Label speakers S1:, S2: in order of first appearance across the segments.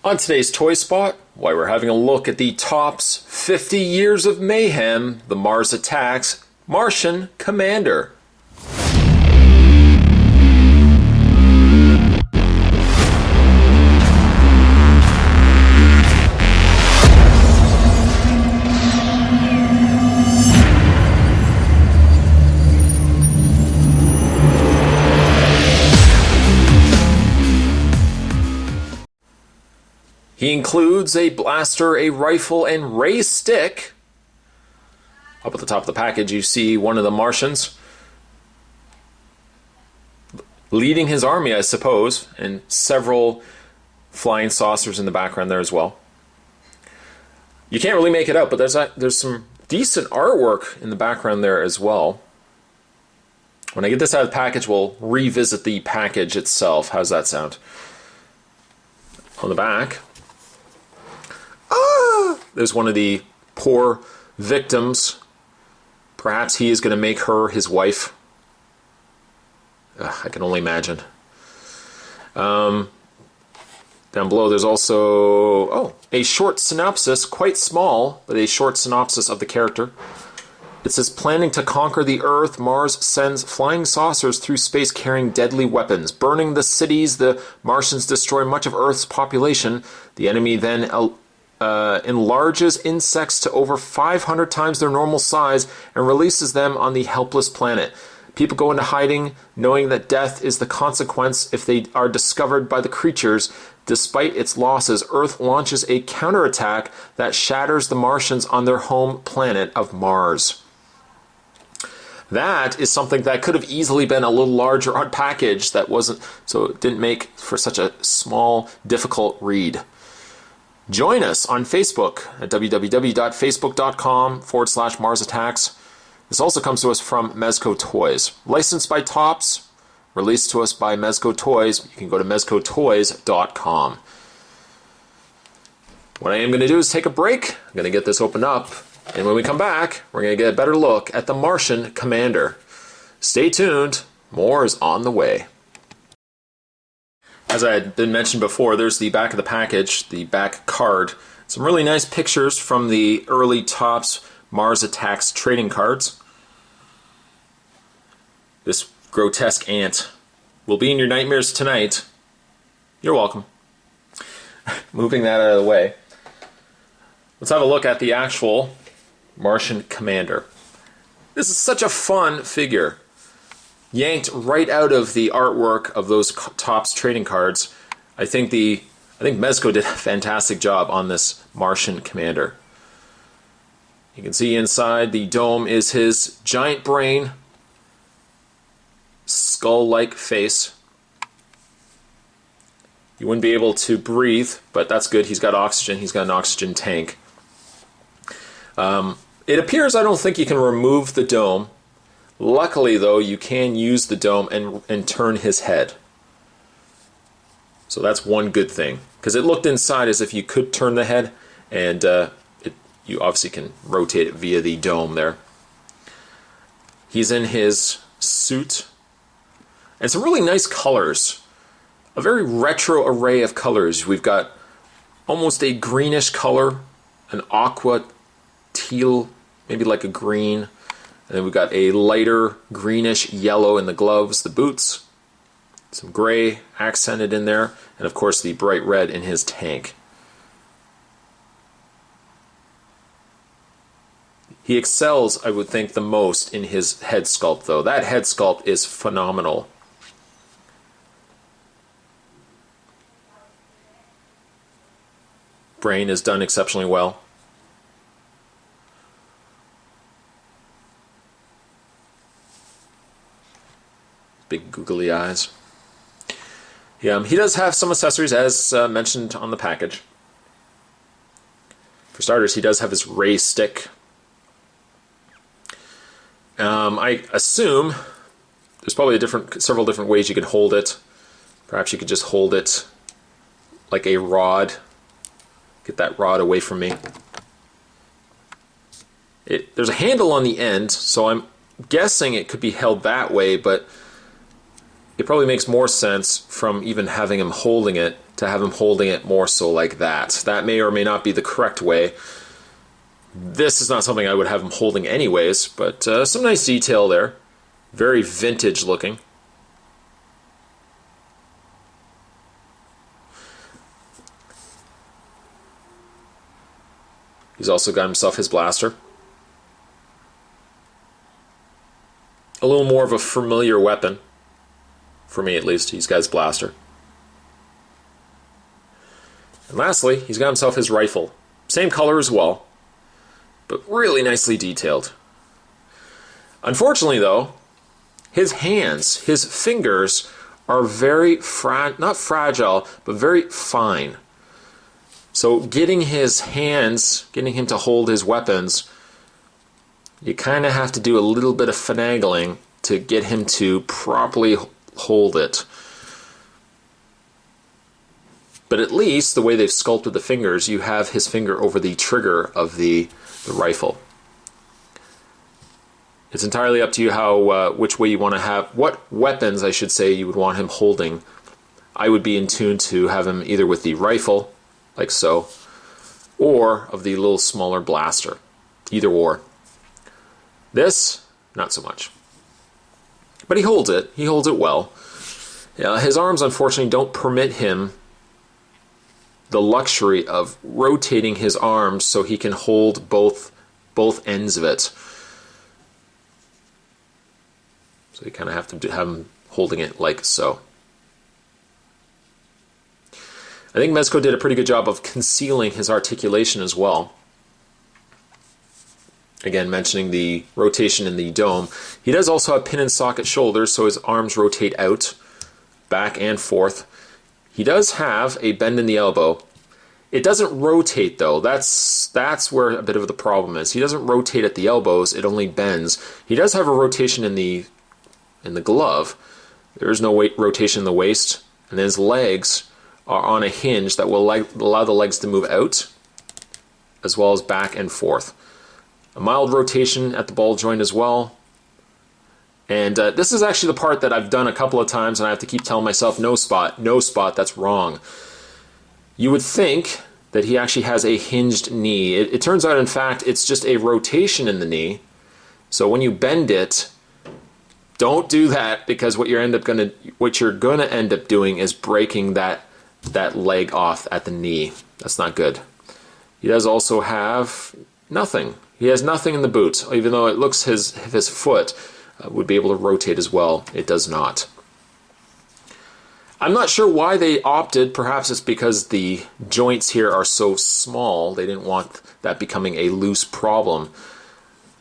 S1: On today's Toy Spot, why we're having a look at the Topps 50 Years of Mayhem, the Mars Attacks, Martian Commander. He includes a blaster, a rifle, and ray stick. Up at the top of the package, you see one of the Martians leading his army, I suppose, and several flying saucers in the background there as well. You can't really make it out, but there's some decent artwork in the background there as well. When I get this out of the package, we'll revisit the package itself. How's that sound? On the back, there's one of the poor victims. Perhaps he is going to make her his wife. I can only imagine. Down below there's also a short synopsis, quite small, but a short synopsis of the character. It says, planning to conquer the Earth, Mars sends flying saucers through space carrying deadly weapons. Burning the cities, the Martians destroy much of Earth's population. The enemy then enlarges insects to over 500 times their normal size and releases them on the helpless planet. People go into hiding, knowing that death is the consequence if they are discovered by the creatures. Despite its losses, Earth launches a counterattack that shatters the Martians on their home planet of Mars. That is something that could have easily been a little larger on package that wasn't, so it didn't make for such a small, difficult read. Join us on Facebook at www.facebook.com/Mars Attacks. This also comes to us from Mezco Toys. Licensed by Topps, released to us by Mezco Toys. You can go to mezcotoys.com. What I am going to do is take a break. I'm going to get this opened up. And when we come back, we're going to get a better look at the Martian Commander. Stay tuned. More is on the way. As I had been mentioned before, there's the back of the package, the back card. Some really nice pictures from the early Topps Mars Attacks trading cards. This grotesque ant will be in your nightmares tonight. You're welcome. Moving that out of the way. Let's have a look at the actual Martian Commander. This is such a fun figure. Yanked right out of the artwork of those Topps trading cards. I think Mezco did a fantastic job on this Martian Commander. You can see inside the dome is his giant brain, skull-like face. You wouldn't be able to breathe, but that's good. He's got oxygen. He's got an oxygen tank. It appears I don't think you can remove the dome. Luckily, though, you can use the dome and turn his head. So that's one good thing. Because it looked inside as if you could turn the head, and you obviously can rotate it via the dome there. He's in his suit. And some really nice colors. A very retro array of colors. We've got almost a greenish color, an aqua teal, maybe like a green. And then we've got a lighter greenish yellow in the gloves, the boots, some gray accented in there, and of course the bright red in his tank. He excels, I would think, the most in his head sculpt, though. That head sculpt is phenomenal. Brain is done exceptionally well. Big googly eyes. Yeah, he does have some accessories, as mentioned on the package. For starters, he does have his ray stick. I assume there's probably several different ways you could hold it. Perhaps you could just hold it like a rod. Get that rod away from me. There's a handle on the end, so I'm guessing it could be held that way, but it probably makes more sense from even having him holding it to have him holding it more so like that. That may or may not be the correct way. This is not something I would have him holding anyways, but some nice detail there. Very vintage looking. He's also got himself his blaster. A little more of a familiar weapon. For me at least, he's got his blaster. And lastly, he's got himself his rifle. Same color as well, but really nicely detailed. Unfortunately though, his hands, his fingers are very, not fragile, but very fine. So getting his hands, getting him to hold his weapons, you kind of have to do a little bit of finagling to get him to properly hold it. But at least the way they've sculpted the fingers, you have his finger over the trigger of the rifle. It's entirely up to you how which way you want to have, what weapons I should say you would want him holding. I would be in tune to have him either with the rifle, like so, or of the little smaller blaster. Either or. This, not so much. But he holds it well. His arms unfortunately don't permit him the luxury of rotating his arms so he can hold both ends of it. So you kind of have to have him holding it like so. I think Mezco did a pretty good job of concealing his articulation as well. Again, mentioning the rotation in the dome. He does also have pin and socket shoulders, so his arms rotate out, back and forth. He does have a bend in the elbow. It doesn't rotate though. That's where a bit of the problem is. He doesn't rotate at the elbows, it only bends. He does have a rotation in the glove. There is no rotation in the waist, and his legs are on a hinge that will allow the legs to move out, as well as back and forth. A mild rotation at the ball joint as well. And this is actually the part that I've done a couple of times, and I have to keep telling myself, no spot, that's wrong. You would think that he actually has a hinged knee. It turns out, in fact, it's just a rotation in the knee. So when you bend it, don't do that, because what you're gonna end up doing is breaking that leg off at the knee. That's not good. He does also have nothing. He has nothing in the boot, even though it looks his foot would be able to rotate as well. It does not. I'm not sure why they opted. Perhaps it's because the joints here are so small. They didn't want that becoming a loose problem.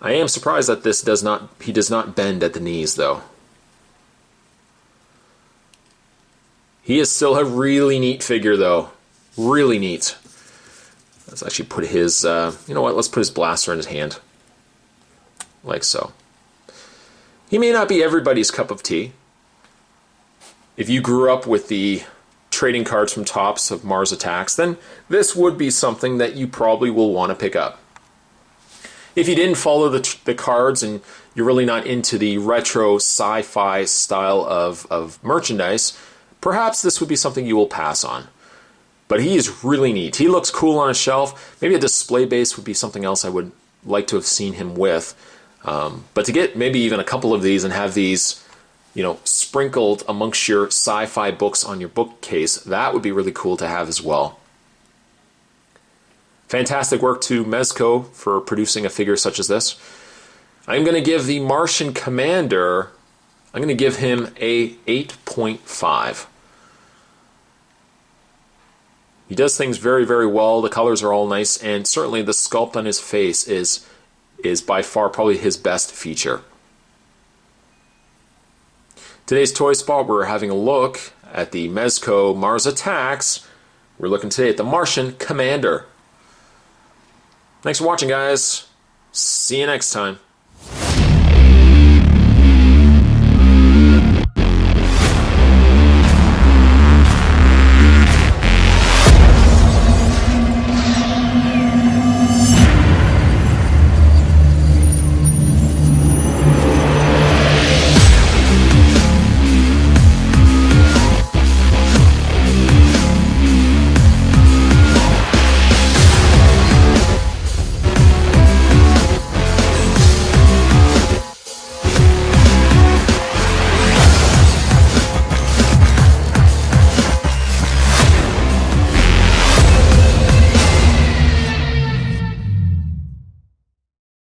S1: I am surprised that he does not bend at the knees though. He is still a really neat figure though. Really neat. Let's actually put his, you know what, let's put his blaster in his hand. Like so. He may not be everybody's cup of tea. If you grew up with the trading cards from Topps of Mars Attacks, then this would be something that you probably will want to pick up. If you didn't follow the cards and you're really not into the retro sci-fi style of merchandise, perhaps this would be something you will pass on. But he is really neat. He looks cool on a shelf. Maybe a display base would be something else I would like to have seen him with. But to get maybe even a couple of these and have these, you know, sprinkled amongst your sci-fi books on your bookcase, that would be really cool to have as well. Fantastic work to Mezco for producing a figure such as this. I'm going to give the Martian Commander, I'm going to give him a 8.5. He does things very, very well. The colors are all nice, and certainly the sculpt on his face is by far probably his best feature. Today's Toy Spot, we're having a look at the Mezco Mars Attacks. We're looking today at the Martian Commander. Thanks for watching, guys. See you next time.